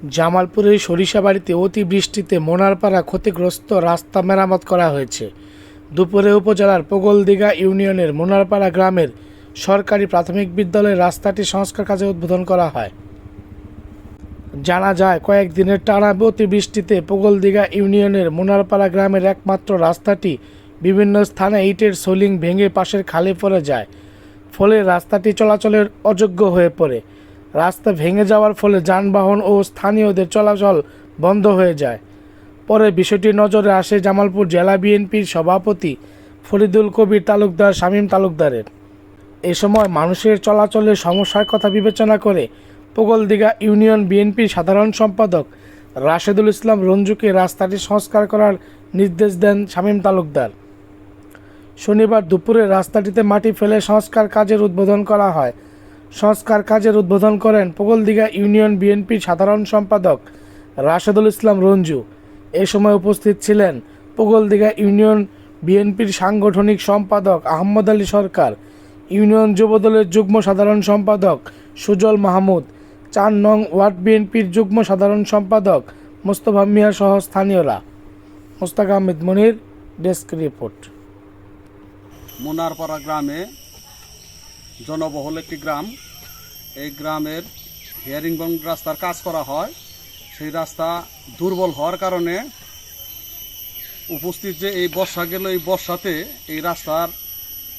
জামালপুরের সরিষাবাড়িতে অতিবৃষ্টিতে মোনারপাড়া ক্ষতিগ্রস্ত রাস্তা মেরামত করা হয়েছে। দুপুরে উপজেলার পোগলদিঘা ইউনিয়নের মোনারপাড়া গ্রামের সরকারি প্রাথমিক বিদ্যালয়ের রাস্তাটি সংস্কার কাজে উদ্বোধন করা হয়। জানা যায়, কয়েকদিনের টানা অতিবৃষ্টিতে পোগলদিঘা ইউনিয়নের মোনারপাড়া গ্রামের একমাত্র রাস্তাটি বিভিন্ন স্থানে ইটের সোলিং ভেঙে পাশের খালে পড়ে যায়, ফলে রাস্তাটি চলাচলের অযোগ্য হয়ে পড়ে। রাস্তা ভেঙে যাওয়ার ফলে যানবাহন ও স্থানীয়দের চলাচল বন্ধ হয়ে যায়। পরে বিষয়টি নজরে আসে জামালপুর জেলা বিএনপির সভাপতি ফরিদুল কবির তালুকদার শামীম তালুকদারের। এ সময় মানুষের চলাচলের সমস্যার কথা বিবেচনা করে পোগলদিঘা ইউনিয়ন বিএনপির সাধারণ সম্পাদক রাশেদুল ইসলাম রঞ্জুকে রাস্তাটি সংস্কার করার নির্দেশ দেন শামীম তালুকদার। শনিবার দুপুরে রাস্তাটিতে মাটি ফেলে সংস্কার কাজের উদ্বোধন করা হয়। সংস্কার কাজের উদ্বোধন করেন পোগলদিঘা ইউনিয়ন বিএনপির সাধারণ সম্পাদক রাশেদুল ইসলাম রঞ্জু। এ সময় উপস্থিত ছিলেন পোগলদিঘা ইউনিয়ন বিএনপির সাংগঠনিক সম্পাদক আহমদ আলী সরকার, ইউনিয়ন যুবদলের যুগ্ম সাধারণ সম্পাদক সুজল মাহমুদ, ৪ নং ওয়ার্ড বিএনপির যুগ্ম সাধারণ সম্পাদক মোস্তফা মিয়া সহ স্থানীয়রা। মোস্তাক আহমেদ মনির, ডেস্ক রিপোর্ট। মোনারপাড়া গ্রামে জনবহুল একটি গ্রাম। এই গ্রামের হিয়ারিংবং রাস্তার কাজ করা হয়। সেই রাস্তা দুর্বল হওয়ার কারণে উপস্থিত যে এই বর্ষা গেল, এই বর্ষাতে এই রাস্তার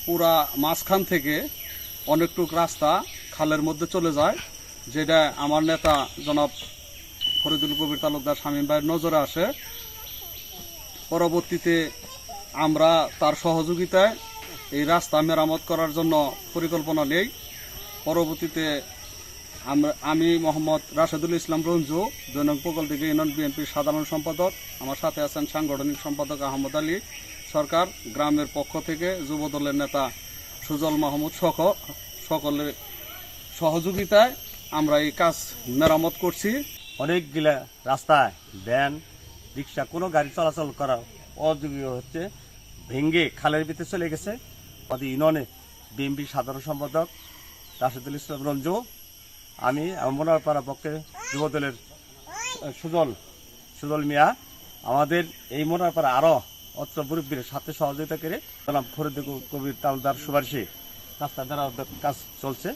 পুরা মাঝখান থেকে অনেকটুক রাস্তা খালের মধ্যে চলে যায়, যেটা আমার নেতা জনাব ফরিদুল কবির তালুকদার শামীম ভাইয়ের নজরে আসে। পরবর্তীতে আমরা তার সহযোগিতায় এই রাস্তা মেরামত করার জন্য পরিকল্পনা নেই। পরবর্তীতে আমি মোহাম্মদ রাশেদুল ইসলাম রঞ্জু, ২ নং পোগলদিঘা ইউনিয়ন বিএনপির সাধারণ সম্পাদক, আমার সাথে আছেন সাংগঠনিক সম্পাদক আহমদ আলী সরকার, গ্রামের পক্ষ থেকে যুবদলের নেতা সুজল মাহমুদ সহ সকলের সহযোগিতায় আমরা এই কাজ মেরামত করছি। অনেকগুলা রাস্তায় ভ্যান, রিক্সা, কোনো গাড়ি চলাচল করা অযোগ্য হচ্ছে, ভেঙ্গে খালের ভিতরে চলে গেছে। আমাদের ইউনিয়নে বিএনপির সাধারণ সম্পাদক রাশেদুল ইসলাম রঞ্জু, আমি মোনারপাড়া পক্ষে যুবদলের সুজল মিয়া, আমাদের এই মোনারপাড়া আরও অত্র মুরব্বীর সাথে সহযোগিতা করে ফরিদুল কবির তালুকদার সুপারিশে রাস্তা মেরামতের কাজ চলছে।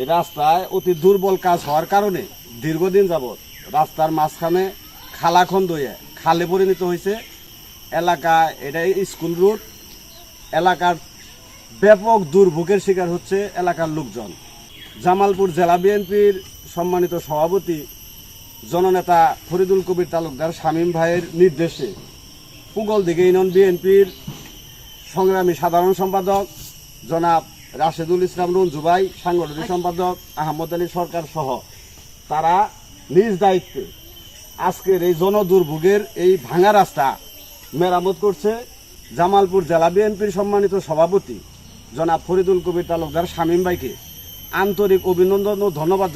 এই রাস্তায় অতি দুর্বল কাজ হওয়ার কারণে দীর্ঘদিন যাবৎ রাস্তার মাঝখানে খালাখন্দ হয়ে খালে পরিণত হয়েছে। এলাকা এটা স্কুল রুট, এলাকার ব্যাপক দুর্ভোগের শিকার হচ্ছে এলাকার লোকজন। জামালপুর জেলা বিএনপির সম্মানিত সভাপতি জননেতা ফরিদুল কবির তালুকদার শামীম ভাইয়ের নির্দেশে পোগলদিঘা ইউনিয়ন বিএনপির সংগ্রামী সাধারণ সম্পাদক জনাব রাশেদুল ইসলাম রঞ্জু ভাই, সাংগঠনিক সম্পাদক আহমদ আলী সরকার সহ তারা নিজ দায়িত্বে আজকের এই জনদুর্ভোগের এই ভাঙা রাস্তা মেরামত করছে। জামালপুর জেলা বিএনপির সম্মানিত সভাপতি জনাব ফরিদুল কবির তালুকদার শামীম ভাইকে আন্তরিক অভিনন্দন ও ধন্যবাদ।